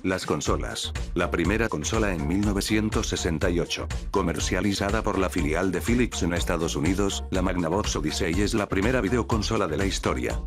Las consolas. La primera consola en 1968. Comercializada por la filial de Philips en Estados Unidos, la Magnavox Odyssey es la primera videoconsola de la historia.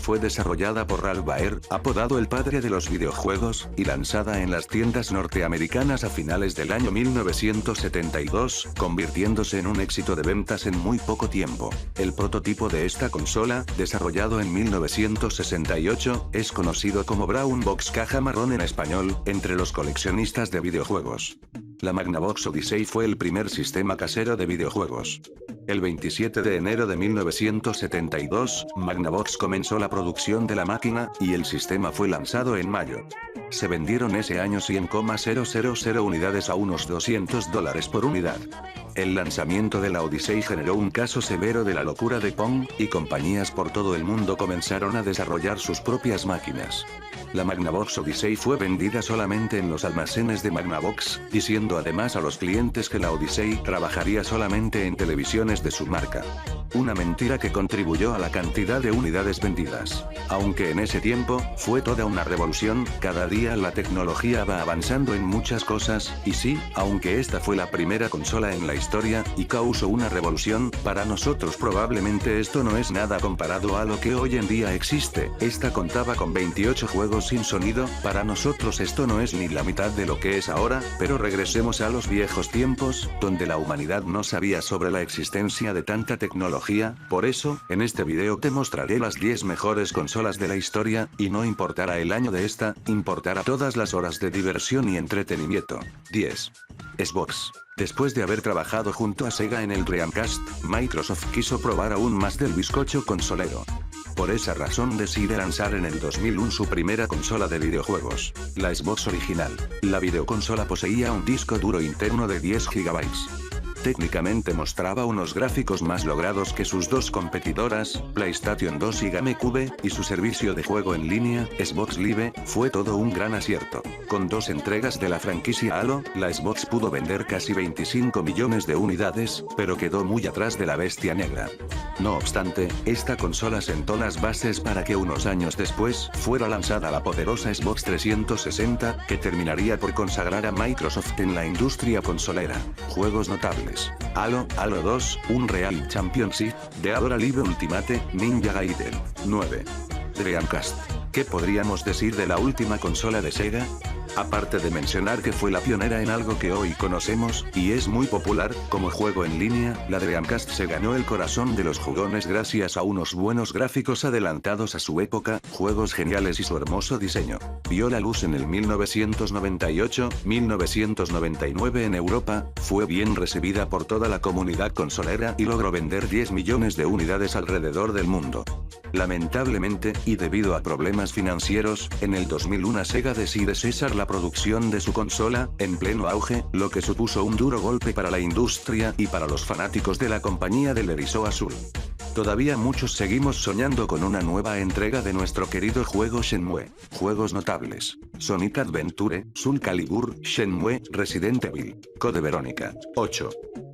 Fue desarrollada por Ralph Baer, apodado el padre de los videojuegos, y lanzada en las tiendas norteamericanas a finales del año 1972, convirtiéndose en un éxito de ventas en muy poco tiempo. El prototipo de esta consola, desarrollado en 1968, es conocido como Brown Box caja marrón en español, entre los coleccionistas de videojuegos. La Magnavox Odyssey fue el primer sistema casero de videojuegos. El 27 de enero de 1972, Magnavox comenzó la producción de la máquina, y el sistema fue lanzado en mayo. Se vendieron ese año 100,000 unidades a unos $200 por unidad. El lanzamiento de la Odyssey generó un caso severo de la locura de Pong, y compañías por todo el mundo comenzaron a desarrollar sus propias máquinas. La Magnavox Odyssey fue vendida solamente en los almacenes de Magnavox, diciendo además a los clientes que la Odyssey trabajaría solamente en televisiones de su marca. Una mentira que contribuyó a la cantidad de unidades vendidas. Aunque en ese tiempo, fue toda una revolución, cada día la tecnología va avanzando en muchas cosas, y sí, aunque esta fue la primera consola en la historia, y causó una revolución, para nosotros probablemente esto no es nada comparado a lo que hoy en día existe. Esta contaba con 28 juegos sin sonido, para nosotros esto no es ni la mitad de lo que es ahora, pero regresemos a los viejos tiempos, donde la humanidad no sabía sobre la existencia de tanta tecnología. Por eso, en este video te mostraré las 10 mejores consolas de la historia, y no importará el año de esta, importará todas las horas de diversión y entretenimiento. 10. Xbox. Después de haber trabajado junto a Sega en el Dreamcast, Microsoft quiso probar aún más del bizcocho consolero. Por esa razón decide lanzar en el 2001 su primera consola de videojuegos, la Xbox original. La videoconsola poseía un disco duro interno de 10 GB. Técnicamente mostraba unos gráficos más logrados que sus dos competidoras, PlayStation 2 y GameCube, y su servicio de juego en línea, Xbox Live, fue todo un gran acierto. Con 2 entregas de la franquicia Halo, la Xbox pudo vender casi 25 millones de unidades, pero quedó muy atrás de la bestia negra. No obstante, esta consola sentó las bases para que unos años después, fuera lanzada la poderosa Xbox 360, que terminaría por consagrar a Microsoft en la industria consolera. Juegos notables. Halo 2, Unreal Championship, Dead Live Ultimate, Ninja Gaiden. 9. Dreamcast. ¿Qué podríamos decir de la última consola de Sega? Aparte de mencionar que fue la pionera en algo que hoy conocemos, y es muy popular, como juego en línea, la Dreamcast se ganó el corazón de los jugones gracias a unos buenos gráficos adelantados a su época, juegos geniales y su hermoso diseño. Vio la luz en el 1998-1999 en Europa, fue bien recibida por toda la comunidad consolera y logró vender 10 millones de unidades alrededor del mundo. Lamentablemente, y debido a problemas financieros, en el 2001 Sega decide cesar la producción de su consola, en pleno auge, lo que supuso un duro golpe para la industria y para los fanáticos de la compañía del erizo azul. Todavía muchos seguimos soñando con una nueva entrega de nuestro querido juego Shenmue. Juegos notables: Sonic Adventure, Soul Calibur, Shenmue, Resident Evil, Code Veronica. 8.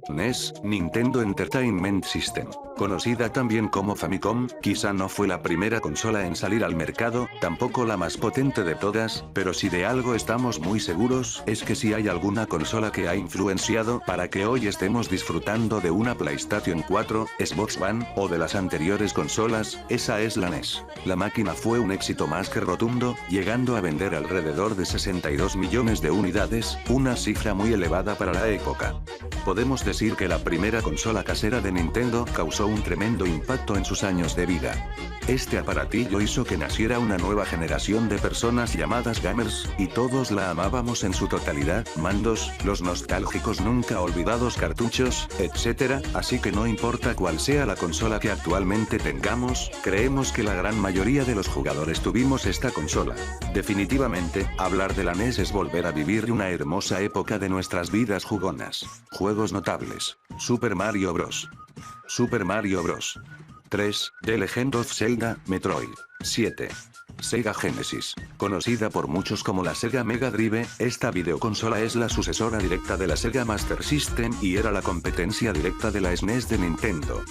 NES, Nintendo Entertainment System. Conocida también como Famicom, quizá no fue la primera consola en salir al mercado, tampoco la más potente de todas, pero si de algo estamos muy seguros, es que si hay alguna consola que ha influenciado para que hoy estemos disfrutando de una PlayStation 4, Xbox One, o de las anteriores consolas, esa es la NES. La máquina fue un éxito más que rotundo, llegando a vender alrededor de 62 millones de unidades, una cifra muy elevada para la época. Podemos decir que la primera consola casera de Nintendo causó un tremendo impacto en sus años de vida. Este aparatillo hizo que naciera una nueva generación de personas llamadas gamers, y todos la amábamos en su totalidad, mandos, los nostálgicos nunca olvidados cartuchos, etc., así que no importa cuál sea la consola que actualmente tengamos, creemos que la gran mayoría de los jugadores tuvimos esta consola. Definitivamente, hablar de la NES es volver a vivir una hermosa época de nuestras vidas jugonas. Juegos notables: Super Mario Bros. Super Mario Bros. 3, The Legend of Zelda, Metroid. 7. Sega Genesis. Conocida por muchos como la Sega Mega Drive, esta videoconsola es la sucesora directa de la Sega Master System y era la competencia directa de la SNES de Nintendo.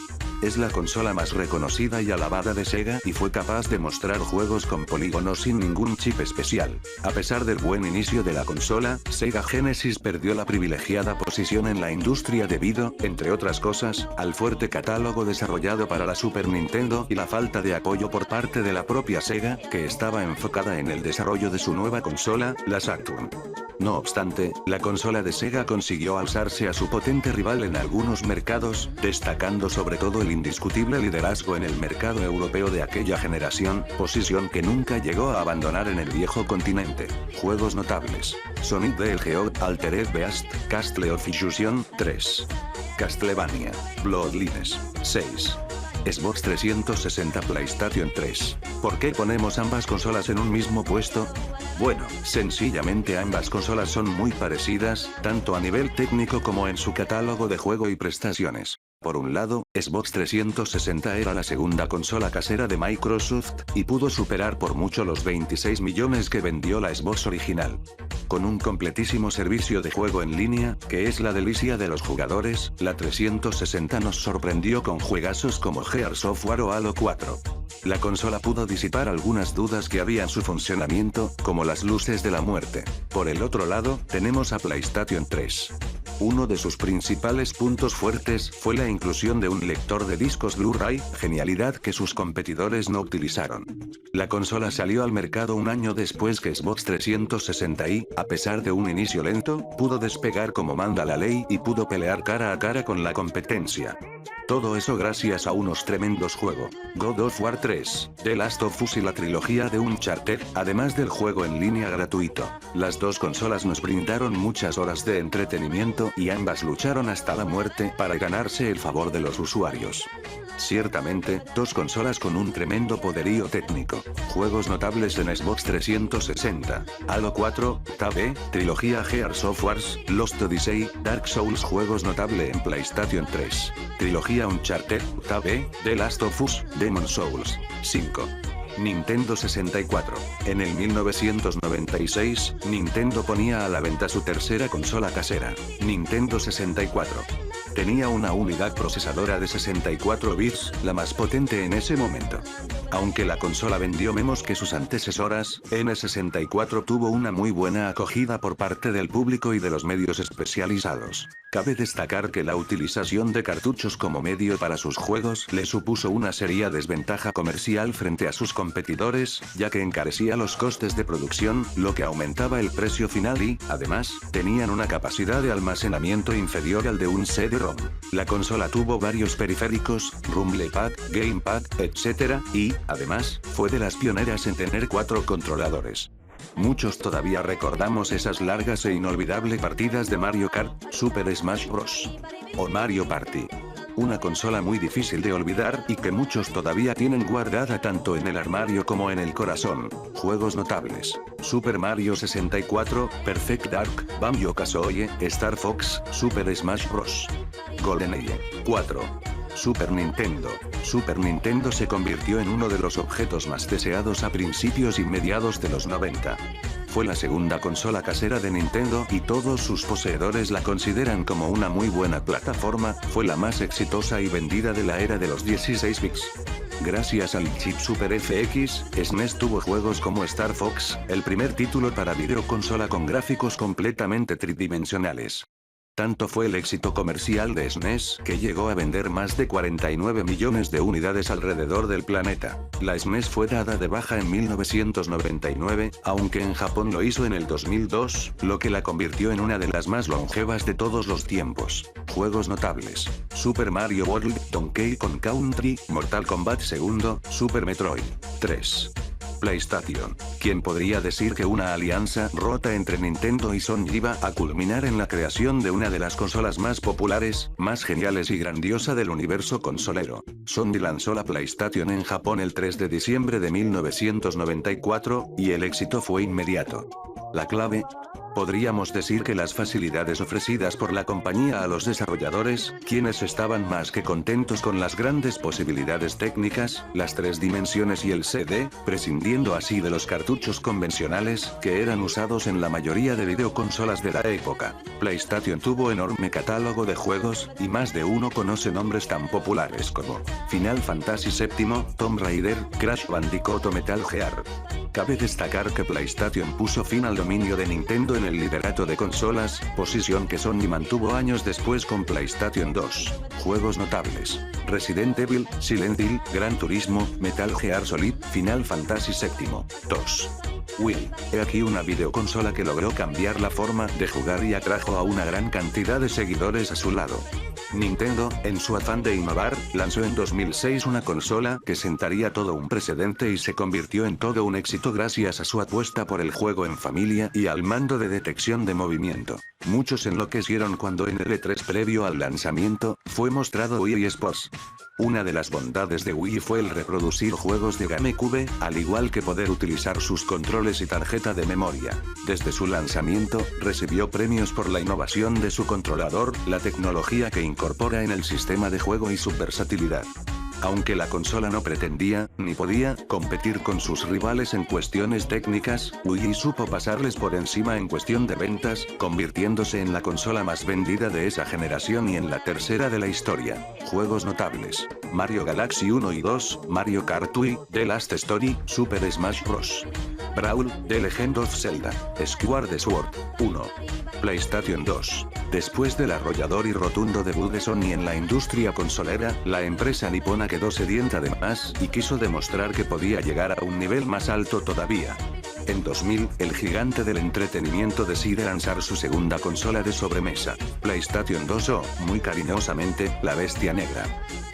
es la consola más reconocida y alabada de Sega y fue capaz de mostrar juegos con polígonos sin ningún chip especial. A pesar del buen inicio de la consola, Sega Genesis perdió la privilegiada posición en la industria debido, entre otras cosas, al fuerte catálogo desarrollado para la Super Nintendo y la falta de apoyo por parte de la propia Sega, que estaba enfocada en el desarrollo de su nueva consola, la Saturn. No obstante, la consola de Sega consiguió alzarse a su potente rival en algunos mercados, destacando sobre todo el indiscutible liderazgo en el mercado europeo de aquella generación, posición que nunca llegó a abandonar en el viejo continente. Juegos notables: Sonic the Hedgehog, Altered Beast, Castle of Illusion 3, Castlevania, Bloodlines 6. Xbox 360, PlayStation 3. ¿Por qué ponemos ambas consolas en un mismo puesto? Bueno, sencillamente ambas consolas son muy parecidas, tanto a nivel técnico como en su catálogo de juego y prestaciones. Por un lado, Xbox 360 era la segunda consola casera de Microsoft, y pudo superar por mucho los 26 millones que vendió la Xbox original. Con un completísimo servicio de juego en línea, que es la delicia de los jugadores, la 360 nos sorprendió con juegazos como Gears of War o Halo 4. La consola pudo disipar algunas dudas que había en su funcionamiento, como las luces de la muerte. Por el otro lado, tenemos a PlayStation 3. Uno de sus principales puntos fuertes fue la inclusión de un lector de discos Blu-ray, genialidad que sus competidores no utilizaron. La consola salió al mercado un año después que Xbox 360 y, a pesar de un inicio lento, pudo despegar como manda la ley y pudo pelear cara a cara con la competencia. Todo eso gracias a unos tremendos juegos: God of War 3, The Last of Us y la trilogía de Uncharted, además del juego en línea gratuito. Las dos consolas nos brindaron muchas horas de entretenimiento y ambas lucharon hasta la muerte para ganarse el favor de los usuarios. Ciertamente, dos consolas con un tremendo poderío técnico. Juegos notables en Xbox 360: Halo 4, TAB, trilogía Gears of War, Lost Odyssey, Dark Souls. Juegos notable en PlayStation 3: trilogía Uncharted, TAB, The Last of Us, Demon's Souls 5. Nintendo 64. En el 1996, Nintendo ponía a la venta su tercera consola casera, Nintendo 64. Tenía una unidad procesadora de 64 bits, la más potente en ese momento. Aunque la consola vendió menos que sus antecesoras, N64 tuvo una muy buena acogida por parte del público y de los medios especializados. Cabe destacar que la utilización de cartuchos como medio para sus juegos le supuso una seria desventaja comercial frente a sus competidores, ya que encarecía los costes de producción, lo que aumentaba el precio final y, además, tenían una capacidad de almacenamiento inferior al de un CD-ROM. La consola tuvo varios periféricos, Rumble Pad, Gamepad, etc., y, además, fue de las pioneras en tener 4 controladores. Muchos todavía recordamos esas largas e inolvidables partidas de Mario Kart, Super Smash Bros. O Mario Party. Una consola muy difícil de olvidar y que muchos todavía tienen guardada tanto en el armario como en el corazón. Juegos notables: Super Mario 64, Perfect Dark, Banjo-Kazooie, Star Fox, Super Smash Bros. GoldenEye 4. Super Nintendo. Super Nintendo se convirtió en uno de los objetos más deseados a principios y mediados de los 90. Fue la segunda consola casera de Nintendo y todos sus poseedores la consideran como una muy buena plataforma. Fue la más exitosa y vendida de la era de los 16 bits. Gracias al chip Super FX, SNES tuvo juegos como Star Fox, el primer título para videoconsola con gráficos completamente tridimensionales. Tanto fue el éxito comercial de SNES que llegó a vender más de 49 millones de unidades alrededor del planeta. La SNES fue dada de baja en 1999, aunque en Japón lo hizo en el 2002, lo que la convirtió en una de las más longevas de todos los tiempos. Juegos notables: Super Mario World, Donkey Kong Country, Mortal Kombat 2, Super Metroid 3. PlayStation. ¿Quién podría decir que una alianza rota entre Nintendo y Sony iba a culminar en la creación de una de las consolas más populares, más geniales y grandiosa del universo consolero? Sony lanzó la PlayStation en Japón el 3 de diciembre de 1994, y el éxito fue inmediato. La clave: Podríamos decir que las facilidades ofrecidas por la compañía a los desarrolladores, quienes estaban más que contentos con las grandes posibilidades técnicas, las 3 dimensiones y el CD, prescindiendo así de los cartuchos convencionales, que eran usados en la mayoría de videoconsolas de la época. PlayStation tuvo enorme catálogo de juegos, y más de uno conoce nombres tan populares como Final Fantasy VII, Tomb Raider, Crash Bandicoot o Metal Gear. Cabe destacar que PlayStation puso fin al dominio de Nintendo en el liderato de consolas, posición que Sony mantuvo años después con PlayStation 2. Juegos notables: Resident Evil, Silent Hill, Gran Turismo, Metal Gear Solid, Final Fantasy VII. 2. Wii. He aquí una videoconsola que logró cambiar la forma de jugar y atrajo a una gran cantidad de seguidores a su lado. Nintendo, en su afán de innovar, lanzó en 2006 una consola que sentaría todo un precedente y se convirtió en todo un éxito gracias a su apuesta por el juego en familia y al mando de detección de movimiento. Muchos enloquecieron cuando en el E3 previo al lanzamiento, fue mostrado Wii Sports. Una de las bondades de Wii fue el reproducir juegos de GameCube, al igual que poder utilizar sus controles y tarjeta de memoria. Desde su lanzamiento, recibió premios por la innovación de su controlador, la tecnología que incorpora en el sistema de juego y su versatilidad. Aunque la consola no pretendía, ni podía, competir con sus rivales en cuestiones técnicas, Wii supo pasarles por encima en cuestión de ventas, convirtiéndose en la consola más vendida de esa generación y en la tercera de la historia. Juegos notables: Mario Galaxy 1 y 2, Mario Kart Wii, The Last Story, Super Smash Bros. Brawl, The Legend of Zelda, Skyward Sword. 1. PlayStation 2. Después del arrollador y rotundo debut de Sony en la industria consolera, la empresa nipona quedó sedienta de más y quiso demostrar que podía llegar a un nivel más alto todavía. En 2000, el gigante del entretenimiento decide lanzar su segunda consola de sobremesa, PlayStation 2 o, muy cariñosamente, la Bestia Negra.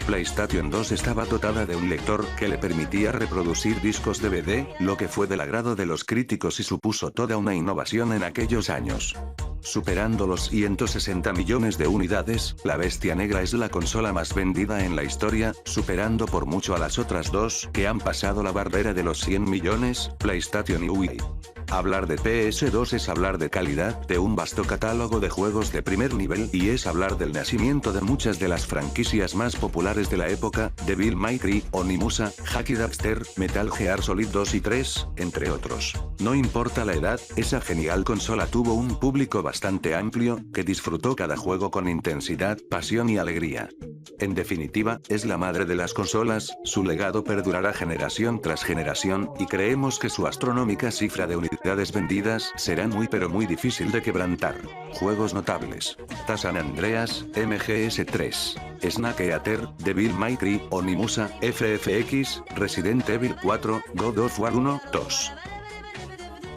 PlayStation 2 estaba dotada de un lector que le permitía reproducir discos DVD, lo que fue del agrado de los críticos y supuso toda una innovación en aquellos años. Superando los 160 millones de unidades, la Bestia Negra es la consola más vendida en la historia, superando por mucho a las otras dos, que han pasado la barrera de los 100 millones, PlayStation y Wii. Hablar de PS2 es hablar de calidad, de un vasto catálogo de juegos de primer nivel y es hablar del nacimiento de muchas de las franquicias más populares de la época, Devil May Cry, Onimusha, Hacky Daxter, Metal Gear Solid 2 y 3, entre otros. No importa la edad, esa genial consola tuvo un público bastante amplio, que disfrutó cada juego con intensidad, pasión y alegría. En definitiva, es la madre de las consolas, su legado perdurará generación tras generación, y creemos que su astronómica cifra de unidades vendidas será muy pero muy difícil de quebrantar. Juegos notables: San Andreas, MGS3, Snake Eater, Devil May Cry, Onimusha, FFX, Resident Evil 4, God of War 1, 2.